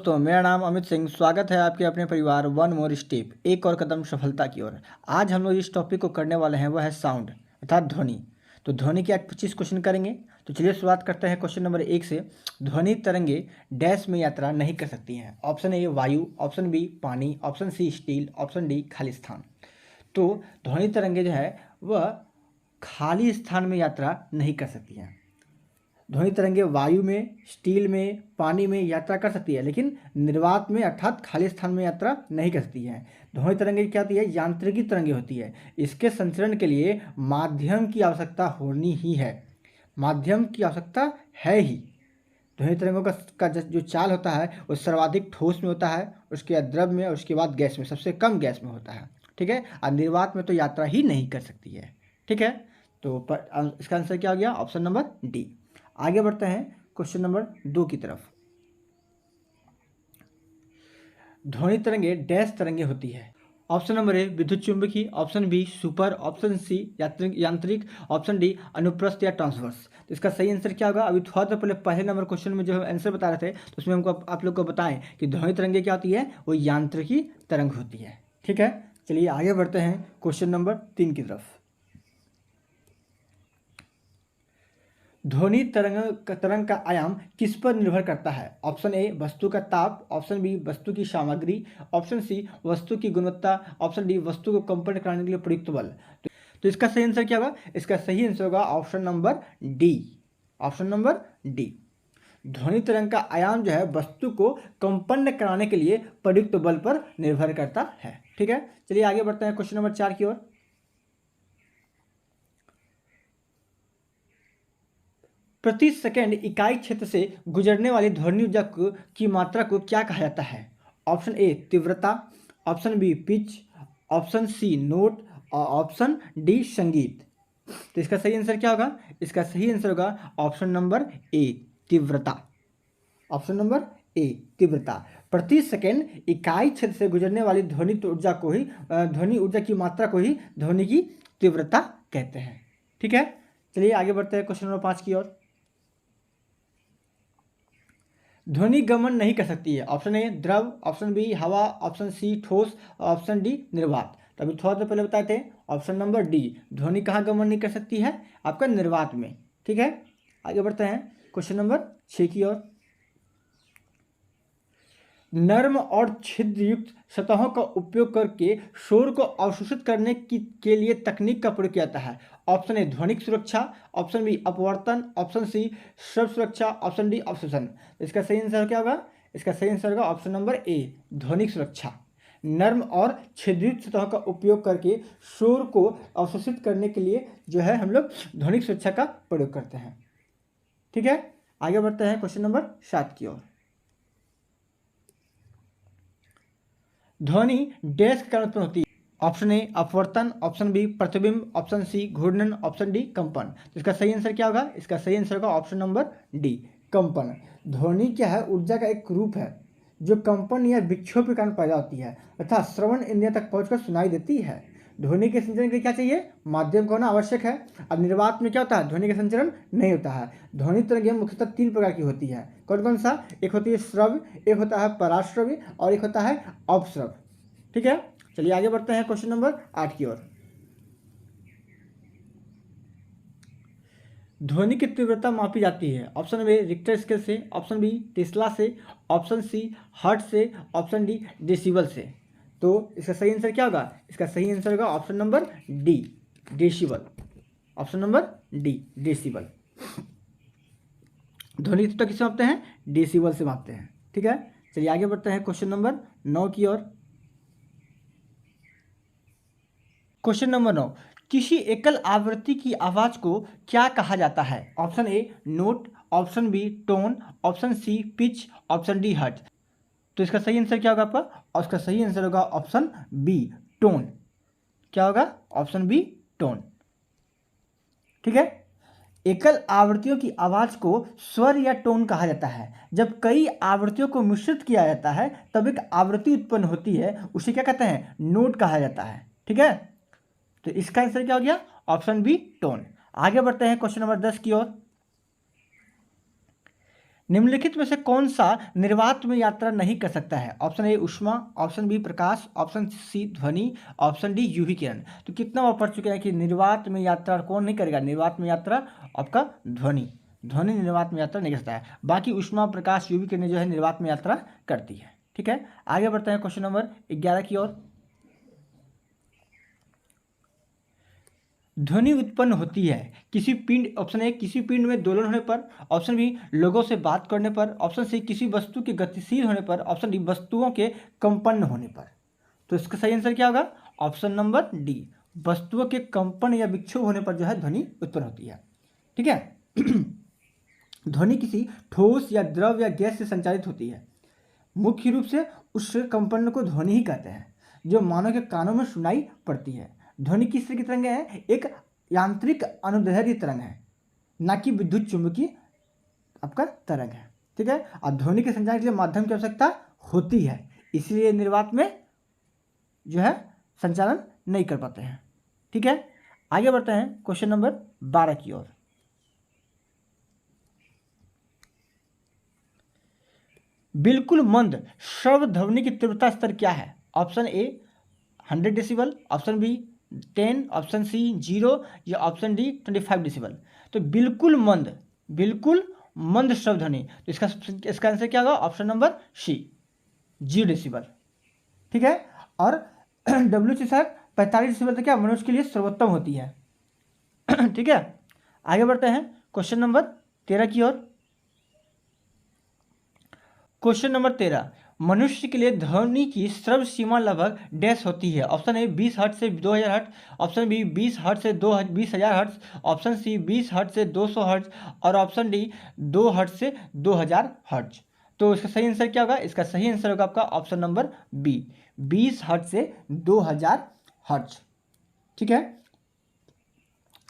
दोस्तों, मेरा नाम अमित सिंह। स्वागत है आपके अपने परिवार वन मोर स्टेप, एक और कदम सफलता की ओर। आज हम लोग इस टॉपिक को करने वाले हैं, वह है साउंड अर्थात ध्वनि। तो ध्वनि के आज 25 क्वेश्चन करेंगे। तो चलिए शुरुआत करते हैं क्वेश्चन नंबर 1 से। ध्वनि तरंगे डैश में यात्रा नहीं कर सकती हैं। ऑप्शन ए वायु, ऑप्शन बी पानी, option C steel, option D खाली स्थान। तो ध्वनि तरंगे जो है वह खाली स्थान में यात्रा नहीं कर सकती हैं। ध्वनि तरंगे वायु में, स्टील में, पानी में यात्रा कर सकती है, लेकिन निर्वात में अर्थात खाली स्थान में यात्रा नहीं कर सकती है। ध्वनि तरंगे क्या होती है? यांत्रिकी तरंगे होती है। इसके संचरण के लिए माध्यम की आवश्यकता होनी ही है, माध्यम की आवश्यकता है ही। ध्वनि तरंगों का जो चाल होता है वो सर्वाधिक ठोस में होता है, उसके बाद द्रव में और उसके बाद गैस में, सबसे कम गैस में होता है। ठीक है, और निर्वात में तो यात्रा ही नहीं कर सकती है। ठीक है, तो इसका आंसर क्या हो गया? Option number D. आगे बढ़ते हैं क्वेश्चन नंबर 2 की तरफ। ध्वनि तरंगे डैश तरंगे होती है। ऑप्शन नंबर ए विद्युत चुंबकीय, option B super, option C यांत्रिक, ऑप्शन डी अनुप्रस्थ या ट्रांसवर्स। तो इसका सही आंसर क्या होगा? अभी थोड़ा देर पहले पहले नंबर क्वेश्चन में जो हम आंसर बता रहे थे, तो उसमें हमको आप लोग को बताएं कि ध्वनि तरंगे क्या होती है? वो यांत्रिकी तरंग होती है। ठीक है, चलिए आगे बढ़ते हैं क्वेश्चन नंबर 3 की तरफ। ध्वनि तरंग का आयाम किस पर निर्भर करता है? ऑप्शन ए वस्तु का ताप, ऑप्शन बी वस्तु की सामग्री, ऑप्शन सी वस्तु की गुणवत्ता, ऑप्शन डी वस्तु को कंपन कराने के लिए प्रयुक्त बल। तो इसका सही आंसर क्या होगा? इसका सही आंसर होगा option number D. Option number D. ध्वनि तरंग का आयाम जो है वस्तु को कंपन कराने के लिए प्रयुक्त बल पर निर्भर करता है। ठीक है, चलिए आगे बढ़ते हैं क्वेश्चन नंबर 4 की ओर। प्रति सेकंड इकाई क्षेत्र से गुजरने वाली ध्वनि ऊर्जा की मात्रा को क्या कहा जाता है? ऑप्शन ए तीव्रता, option B pitch, option C note और ऑप्शन डी संगीत। तो इसका सही आंसर क्या होगा? इसका सही आंसर होगा ऑप्शन नंबर ए तीव्रता। ऑप्शन नंबर ए तीव्रता। प्रति सेकंड इकाई क्षेत्र से गुजरने वाली ध्वनि ऊर्जा की मात्रा को ही ध्वनि की तीव्रता कहते हैं। ठीक है, चलिए आगे बढ़ते हैं क्वेश्चन नंबर 5 की ओर। ध्वनि गमन नहीं कर सकती है। ऑप्शन ए द्रव, ऑप्शन बी हवा, ऑप्शन सी ठोस, ऑप्शन डी निर्वात। तो अभी थोड़ा देर पहले बताए थे ऑप्शन नंबर डी। ध्वनि कहाँ गमन नहीं कर सकती है? आपका निर्वात में। ठीक है, आगे बढ़ते हैं क्वेश्चन नंबर 6 की ओर। नर्म और छिद्रयुक्त सतहों का उपयोग करके शोर को अवशोषित करने के लिए तकनीक का प्रयोग किया जाता है। ऑप्शन ए ध्वनिक सुरक्षा, ऑप्शन बी अपवर्तन, ऑप्शन सी शब्द सुरक्षा, ऑप्शन डी अवशोषण। इसका सही आंसर क्या होगा? इसका सही आंसर होगा ऑप्शन नंबर ए ध्वनिक सुरक्षा। नर्म और छिद्रयुक्त सतहों का उपयोग करके शोर को अवशोषित करने के लिए जो है हम लोग ध्वनिक सुरक्षा का प्रयोग करते हैं। ठीक है, आगे बढ़ते हैं क्वेश्चन नंबर 7 की ओर। ध्वनि डैश के कारण उत्पन्न होती है। ऑप्शन ए अपवर्तन, ऑप्शन बी प्रतिबिंब, ऑप्शन सी घूर्णन, ऑप्शन डी कंपन। तो इसका सही आंसर क्या होगा? इसका सही आंसर होगा ऑप्शन नंबर डी कंपन। ध्वनि क्या है? ऊर्जा का एक रूप है जो कंपन या विक्षोभ के कारण पैदा होती है तथा श्रवण इंद्रिय तक पहुंचकर सुनाई देती है। ध्वनि के संचरण के लिए क्या चाहिए? माध्यम का होना आवश्यक है। अब निर्वात में क्या होता है? ध्वनि का संचरण नहीं होता है। ध्वनि तरंगें मुख्यतः 3 प्रकार की होती है। कौन कौन सा? एक होती है श्रव्य, एक होता है पराश्रव्य और एक होता है अपश्रव्य। ठीक है, चलिए आगे बढ़ते हैं क्वेश्चन नंबर 8 की ओर। ध्वनि की तीव्रता मापी जाती है। ऑप्शन ए रिक्टर स्केल से, ऑप्शन बी टेस्ला से, ऑप्शन सी हर्ट्ज से, ऑप्शन डी डेसिबल से। तो इसका सही आंसर क्या होगा? इसका सही आंसर होगा option number D decibel. Option number D decibel. ध्वनि की तीव्रता किससे मापते हैं? डेसिबल से मापते हैं। ठीक है, चलिए आगे बढ़ते हैं क्वेश्चन नंबर 9 की ओर। क्वेश्चन नंबर 9, किसी एकल आवृत्ति की आवाज को क्या कहा जाता है? Option A note, option B tone, option C pitch, option D hertz. तो इसका सही आंसर क्या होगा आपका? और इसका सही आंसर होगा ऑप्शन बी टोन। क्या होगा? Option B tone. ठीक है, एकल आवृत्तियों की आवाज को स्वर या टोन कहा जाता है। जब कई आवृत्तियों को मिश्रित किया जाता है तब एक आवृत्ति उत्पन्न होती है, उसे क्या कहते हैं? नोट कहा जाता है। ठीक है, तो इसका आंसर क्या हो गया? Option B tone. आगे बढ़ते हैं क्वेश्चन नंबर 10 की ओर। निम्नलिखित में से कौन सा निर्वात में यात्रा नहीं कर सकता है? ऑप्शन ए ऊष्मा, ऑप्शन बी प्रकाश, ऑप्शन सी ध्वनि, ऑप्शन डी यूवी किरण। तो कितना बार पढ़ चुके हैं कि निर्वात में यात्रा कौन नहीं करेगा? निर्वात में यात्रा आपका ध्वनि, ध्वनि निर्वात में यात्रा नहीं कर सकता है। बाकी ऊष्मा, प्रकाश, यूवी किरण जो है निर्वात में यात्रा करती है। ठीक है, आगे बढ़ते हैं क्वेश्चन नंबर 11 की ओर। ध्वनि उत्पन्न होती है किसी पिंड, ऑप्शन ए किसी पिंड में दोलन होने पर, ऑप्शन बी लोगों से बात करने पर, ऑप्शन सी किसी वस्तु के गतिशील होने पर, ऑप्शन डी वस्तुओं के कंपन होने पर। तो इसका सही आंसर क्या होगा? ऑप्शन नंबर डी, वस्तुओं के कंपन या विक्षोभ होने पर जो है ध्वनि उत्पन्न होती है। ठीक है। ध्वनि किसी ठोस या द्रव या गैस से संचालित होती है। मुख्य रूप से उस कंपन को ध्वनि ही कहते हैं जो मानव के कानों में सुनाई पड़ती है। ध्वनि किस तरह की तरंग है? एक यांत्रिक अनुदैर्ध्य तरंग है, ना कि विद्युत चुंबकीय आपका तरंग है। ठीक है, और ध्वनि के संचार के लिए माध्यम की आवश्यकता होती है, इसलिए निर्वात में जो है संचालन नहीं कर पाते हैं। ठीक है, आगे बढ़ते हैं क्वेश्चन नंबर 12 की ओर। बिल्कुल मंद श्रव्य ध्वनि की तीव्रता स्तर क्या है? Option A 100 decibel, option B 10, option C 0 या ऑप्शन डी 25 डेसिबल। तो बिल्कुल मंद श्रव्य ध्वनि, तो इसका आंसर क्या होगा? Option number C 0 decibel. ठीक है, और WC 45 डेसिबल तक क्या मनुष्य के लिए सर्वोत्तम होती है। ठीक है, आगे बढ़ते हैं क्वेश्चन नंबर 13 की ओर। क्वेश्चन नंबर 13, मनुष्य के लिए ध्वनि की श्रव्य सीमा लगभग डैश होती है। ऑप्शन ए 20 हर्ट्ज से 2000 हर्ट्ज, ऑप्शन बी 20 हर्ट्ज से 20,000 हर्ट्ज, ऑप्शन सी 20 हर्ट्ज से 200 हर्ट्ज और ऑप्शन डी 2 हर्ट्ज से 2000 हर्ट्ज। तो इसका सही आंसर क्या होगा? इसका सही आंसर होगा आपका ऑप्शन नंबर बी 20 हर्ट्ज से 2000 हर्ट्ज। ठीक है,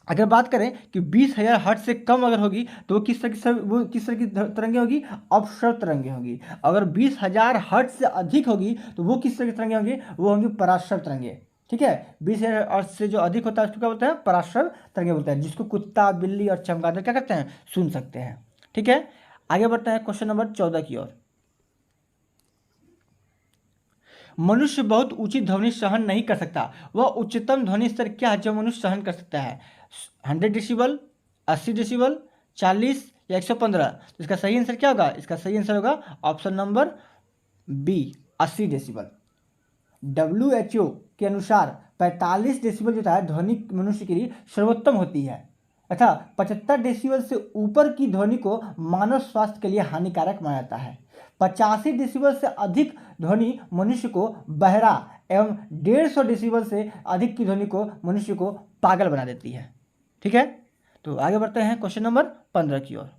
अगर बात करें कि 20,000 हर्ट्ज से कम अगर होगी तो वो किस तरह की तरंगे होगी? अपश्रव्य तरंगे होगी। अगर 20,000 हर्ट्ज से अधिक होगी तो वो किस तरह की तरंगे होंगी? वो होंगी पराश्रव्य तरंगे। ठीक है, 20,000 हर्ट्ज से जो अधिक होता है उसको क्या बोलते हैं? पराश्रव्य तरंगे बोलते हैं, जिसको कुत्ता, बिल्ली और चमगादड़ क्या करते हैं? सुन सकते हैं। ठीक है, आगे बढ़ते हैं क्वेश्चन नंबर 14 की ओर। मनुष्य बहुत ऊंची ध्वनि सहन नहीं कर सकता, वह उच्चतम ध्वनि स्तर क्या है जो मनुष्य सहन कर सकता है? 100 डेसिबल, 80 डेसिबल, 40 या 115। तो इसका सही आंसर क्या होगा? इसका सही आंसर होगा option number B 80 decibel. WHO के अनुसार 45 डेसिबल जो होता है ध्वनि मनुष्य के लिए सर्वोत्तम होती है तथा 75 डेसिबल से ऊपर की ध्वनि को मानव स्वास्थ्य के लिए हानिकारक माना जाता है। 85 डेसिबल से अधिक ध्वनि मनुष्य को बहरा एवं 150 डेसिबल से अधिक की ध्वनि को मनुष्य को पागल बना देती है। ठीक है, तो आगे बढ़ते हैं क्वेश्चन नंबर 15 की ओर।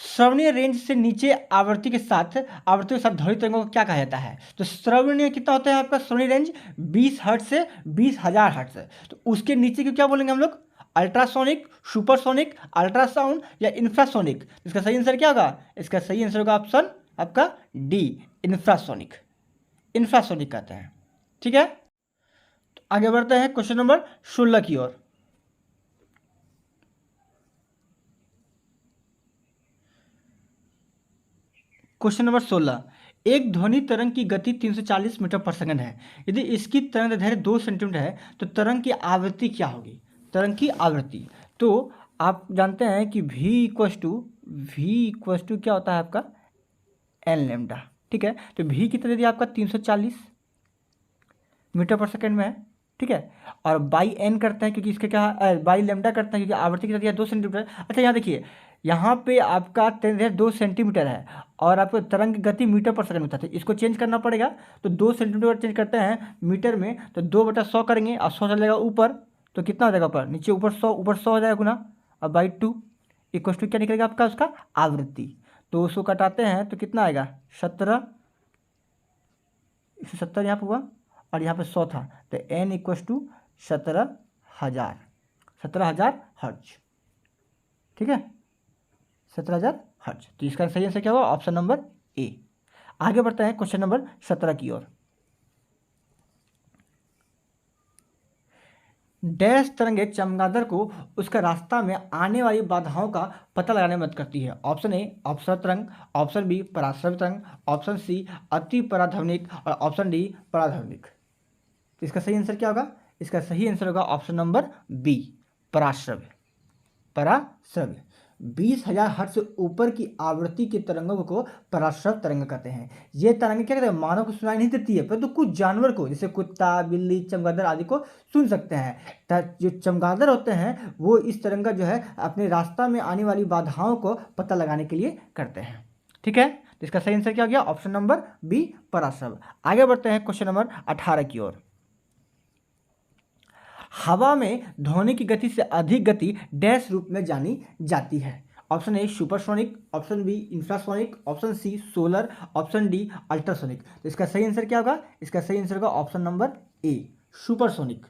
श्रवणीय रेंज से नीचे आवृत्ति के साथ ध्वनि तरंगों को क्या कहा जाता है? तो श्रवणीय कितना होता है आपका? श्रवणीय रेंज 20 हर्ट्ज से 20,000 हर्ट्ज। तो उसके नीचे को क्या बोलेंगे हम लोग? अल्ट्रासोनिक, सुपरसोनिक, अल्ट्रासाउंड या इंफ्रासोनिक। इसका सही आंसर क्या होगा? इसका सही आंसर होगा ऑप्शन आपका डी इंफ्रासोनिक। इंफ्रासोनिक कहते हैं। ठीक है, तो आगे बढ़ते हैं क्वेश्चन नंबर 16 की ओर। क्वेश्चन नंबर 16, एक ध्वनि तरंग की गति 340 मीटर पर सेकंड है। यदि इसकी तरंग दैर्घ्य 2 सेंटीमीटर है तो तरंग की आवृत्ति क्या होगी? तरंग की आवृत्ति, तो आप जानते हैं कि v इक्वस टू क्या होता है आपका? N lambda. ठीक है, तो v की तरह आपका 340 मीटर पर सेकंड में है। ठीक है, और बाई एन करते हैं क्योंकि इसके क्या बाई लेमडा करते हैं क्योंकि आवृत्ति की तरह 2 सेंटीमीटर। अच्छा, यहाँ देखिए, यहाँ पे आपका तरंग 2 सेंटीमीटर है और आपको तरंग गति मीटर पर सेकंड में था, इसको चेंज करना पड़ेगा। तो 2 सेंटीमीटर चेंज करते हैं मीटर में, तो 2/100 करेंगे और 100 चलेगा ऊपर, तो कितना हो जाएगा ऊपर? नीचे ऊपर 100 हो जाएगा गुना, और बाई 2 इक्वस टू क्या निकलेगा आपका? उसका आवृत्ति। तो उसको कटाते हैं तो कितना आएगा? 17, 170 यहाँ पर हुआ और यहाँ पे 100 था, तो n इक्वस टू 17,000 हर्ट्ज। ठीक है, 17,000 हर्ट्ज। तो इसका सही आंसर क्या होगा? ऑप्शन नंबर ए। आगे बढ़ते हैं क्वेश्चन नंबर 17 की ओर। डैश तरंग एक चमगादड़ को उसका रास्ता में आने वाली बाधाओं का पता लगाने में मदद करती है। ऑप्शन ए अपसर तरंग, ऑप्शन बी पराश्रव्य तरंग, ऑप्शन सी अति पराध्वनिक और ऑप्शन डी पराध्वनिक। तो इसका सही आंसर क्या होगा? इसका सही आंसर होगा ऑप्शन नंबर बी, पराश्रव्य। पराश्रव्य 20,000 हर्ट्ज से ऊपर की आवृत्ति की तरंगों को पराश्रव्य तरंग कहते हैं। ये तरंग क्या कहते हैं? मानव को सुनाई नहीं देती है, परंतु कुछ जानवर को, जैसे कुत्ता, बिल्ली, चमगादड़ आदि को सुन सकते हैं। जो चमगादड़ होते हैं वो इस तरंग का जो है अपने रास्ता में आने वाली बाधाओं को पता लगाने के लिए करते हैं। ठीक है, तो इसका सही आंसर क्या हो गया? ऑप्शन नंबर बी, पराश्रव्य। आगे बढ़ते हैं क्वेश्चन नंबर 18 की ओर। हवा में ध्वनि की गति से अधिक गति डैश रूप में जानी जाती है। Option A supersonic, option B infrasonic, option C solar, option D ultrasonic. तो इसका सही आंसर क्या होगा? इसका सही आंसर होगा ऑप्शन नंबर ए, सुपरसोनिक।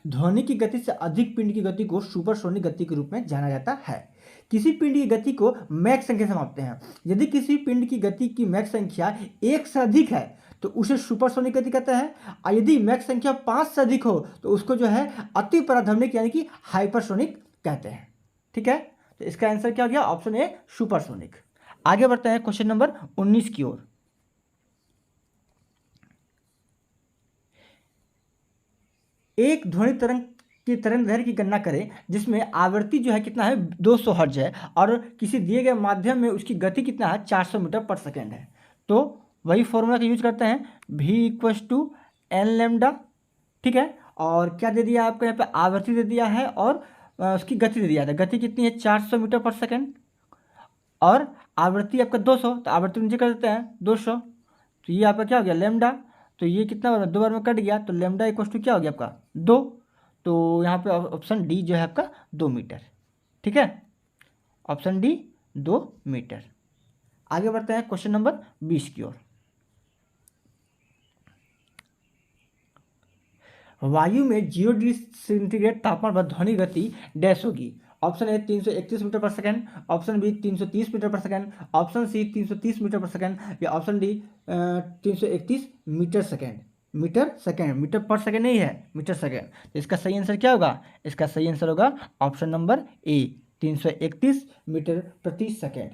ध्वनि की गति से अधिक पिंड की गति को सुपरसोनिक गति के रूप में जाना जाता है। किसी पिंड की गति को मैक संख्या से मापते हैं। यदि किसी पिंड की गति की मैक संख्या 1 से अधिक है तो उसे सुपरसोनिक गति कहते हैं, और यदि मैक संख्या 5 से अधिक हो तो उसको जो है अति पराध्वनिक यानी कि हाइपरसोनिक कहते हैं। ठीक है, तो इसका आंसर क्या हो गया? Option A, supersonic. आगे बढ़ते हैं क्वेश्चन नंबर 19 की ओर। एक ध्वनि तरंग की तरंग दैर्घ्य की गणना करें जिसमें आवृत्ति जो है कितना है? 200 हर्ट्ज है, और किसी दिए गए माध्यम में उसकी गति कितना है? 400 मीटर पर सेकेंड है। तो वही फॉर्मूला का यूज करते हैं, v = n लैम्डा। ठीक है, और क्या दे दिया आपको यहाँ पे? आवृत्ति दे दिया है और उसकी गति दे दिया था। गति कितनी है? 400 मीटर पर सेकेंड, और आवृत्ति आपका 200, तो आवृत्ति नीचे कर देते हैं 200। तो ये आपका क्या हो गया? लैम्डा। तो ये कितना बार? 2 बार में कट गया, तो लैम्डा = क्या हो गया आपका? 2। तो यहाँ पे ऑप्शन डी जो है आपका 2 मीटर। ठीक है, ऑप्शन डी 2 मीटर। आगे बढ़ते हैं क्वेश्चन नंबर 20 की ओर। वायु में 0 डिग्री सेंटीग्रेड तापमान पर ध्वनि गति डैश होगी। ऑप्शन ए 331 मीटर पर सेकेंड, ऑप्शन बी 330 मीटर पर सेकेंड, ऑप्शन सी 330 मीटर पर सेकेंड, या option D 331 metre second. Metre second, metre पर सेकेंड नहीं है, मीटर सेकेंड। तो इसका सही आंसर क्या होगा? इसका सही आंसर होगा ऑप्शन नंबर ए, 331 मीटर प्रति सेकेंड।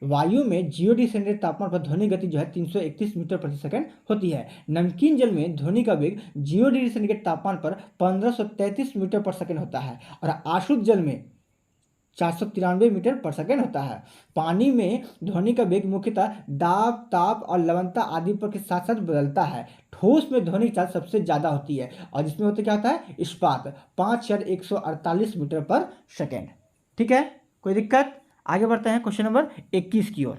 वायु में 0 डिग्री सेंटीग्रेड तापमान पर ध्वनि गति जो है 331 मीटर प्रति सेकंड होती है। नमकीन जल में ध्वनि का वेग 0 डिग्री सेंटीग्रेड तापमान पर 1533 मीटर पर सेकंड होता है, और आशुद्ध जल में 493 मीटर पर सेकंड होता है। पानी में ध्वनि का वेग मुख्यतः दाब, ताप और लवणता आदि पर के साथ साथ बदलता है। ठोस में ध्वनि चाल सबसे ज्यादा होती है, और जिसमें होता क्या होता है? इस्पात, 5148 मीटर पर सेकेंड। ठीक है, कोई दिक्कत? आगे बढ़ते हैं क्वेश्चन नंबर 21 की ओर।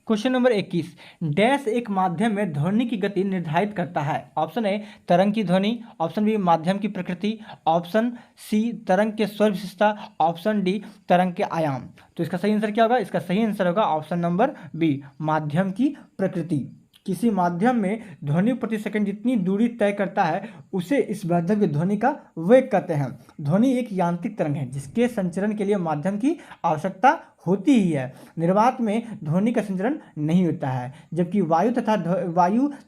क्वेश्चन नंबर 21, डैश एक माध्यम में ध्वनि की गति निर्धारित करता है। ऑप्शन ए तरंग की ध्वनि, ऑप्शन बी माध्यम की प्रकृति, ऑप्शन सी तरंग के स्वर विशेषता, ऑप्शन डी तरंग के आयाम। तो इसका सही आंसर क्या होगा? इसका सही आंसर होगा ऑप्शन नंबर बी, माध्यम की प्रकृति। किसी माध्यम में ध्वनि प्रति सेकंड जितनी दूरी तय करता है उसे इस माध्यम की ध्वनि का वेग कहते हैं। ध्वनि एक यांत्रिक तरंग है जिसके संचरण के लिए माध्यम की आवश्यकता होती ही है। निर्वात में ध्वनि का संचरण नहीं होता है, जबकि वायु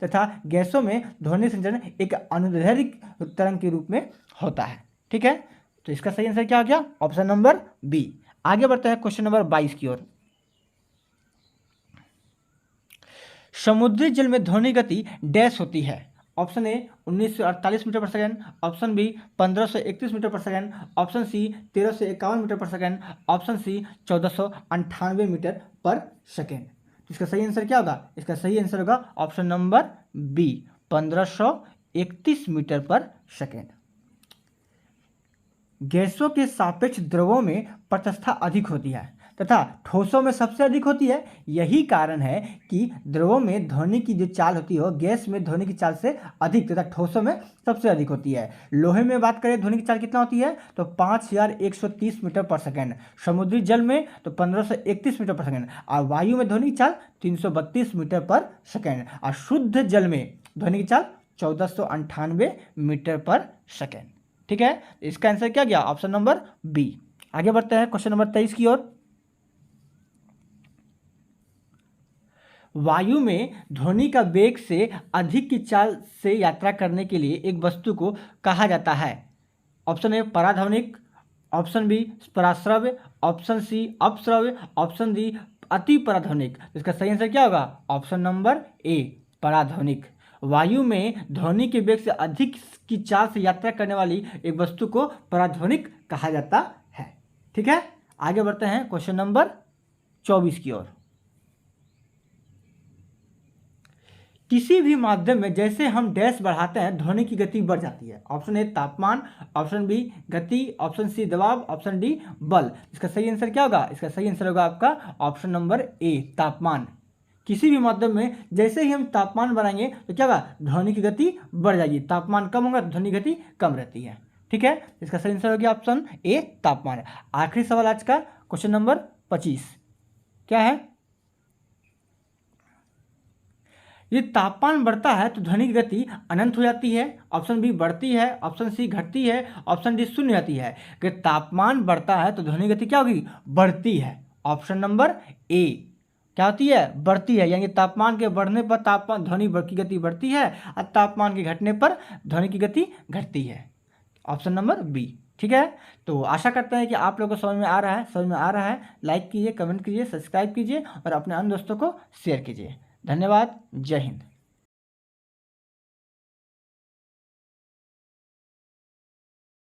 तथा गैसों में ध्वनि संचरण एक अनुदैर्घ्य तरंग के रूप में होता है। ठीक है, तो इसका सही आंसर क्या हो गया? Option number B. आगे बढ़ते हैं क्वेश्चन नंबर 22 की ओर। समुद्री जल में ध्वनि गति डैश होती है। ऑप्शन ए 1948 मीटर पर सेकेंड, ऑप्शन बी 1531 मीटर पर सेकेंड, ऑप्शन सी 1351 मीटर पर सेकेंड, ऑप्शन सी 1498 मीटर पर सेकेंड। तो इसका सही आंसर क्या होगा? इसका सही आंसर होगा ऑप्शन नंबर बी, 1531 मीटर पर सेकेंड। गैसों के सापेक्ष द्रवों में प्रत्यास्थता अधिक होती है तथा ठोसों में सबसे अधिक होती है। यही कारण है कि द्रवों में ध्वनि की जो चाल होती है गैस में ध्वनि की चाल से अधिक तथा ठोसों में सबसे अधिक होती है। लोहे में बात करें ध्वनि की चाल कितना होती है तो 5130 मीटर पर सेकेंड, समुद्री जल में तो 1531 मीटर पर सेकेंड, और वायु में ध्वनि की चाल 332 मीटर पर सेकेंड, और शुद्ध जल में ध्वनि की चाल 1498 मीटर पर सेकेंड। ठीक है, इसका आंसर क्या गया? Option number B. आगे बढ़ते हैं क्वेश्चन नंबर 23 की ओर। वायु में ध्वनि का वेग से अधिक की चाल से यात्रा करने के लिए एक वस्तु को कहा जाता है? ऑप्शन ए पराध्वनिक, ऑप्शन बी पराश्रव्य, ऑप्शन सी अपश्रव्य, ऑप्शन डी अति पराध्वनिक। इसका सही आंसर क्या होगा? ऑप्शन नंबर ए पराध्वनिक। वायु में ध्वनि के वेग से अधिक की चाल से यात्रा करने वाली एक वस्तु को पराध्वनिक कहा जाता है। ठीक है, आगे बढ़ते हैं क्वेश्चन नंबर 24 की ओर। किसी भी माध्यम में जैसे हम डैश बढ़ाते हैं ध्वनि की गति बढ़ जाती है। ऑप्शन ए तापमान, ऑप्शन बी गति, ऑप्शन सी दबाव, ऑप्शन डी बल। इसका सही आंसर क्या होगा? इसका सही आंसर होगा आपका ऑप्शन नंबर ए तापमान। किसी भी माध्यम में जैसे ही हम तापमान बढ़ाएंगे तो क्या होगा? ध्वनि की गति बढ़ जाएगी। तापमान कम होगा तो ध्वनि की गति कम रहती है। ठीक है, इसका सही आंसर हो गया ऑप्शन ए तापमान। आखिरी सवाल आज का क्वेश्चन नंबर 25 क्या है? यदि तापमान बढ़ता है तो ध्वनि की गति अनंत हो जाती है। ऑप्शन बी बढ़ती है, ऑप्शन सी घटती है, ऑप्शन डी शून्य जाती है। कि तापमान बढ़ता है तो ध्वनि गति क्या होगी? बढ़ती है। ऑप्शन नंबर ए क्या होती है? बढ़ती है। यानी तापमान के बढ़ने पर तापमान ध्वनि की गति बढ़ती है और तापमान के घटने पर ध्वनि की गति घटती है। Option number B. ठीक है, तो आशा करते हैं कि आप लोगों को समझ में आ रहा है। समझ में आ रहा है लाइक कीजिए, कमेंट कीजिए, सब्सक्राइब कीजिए और अपने अन्य दोस्तों को शेयर कीजिए। धन्यवाद। जय हिंद।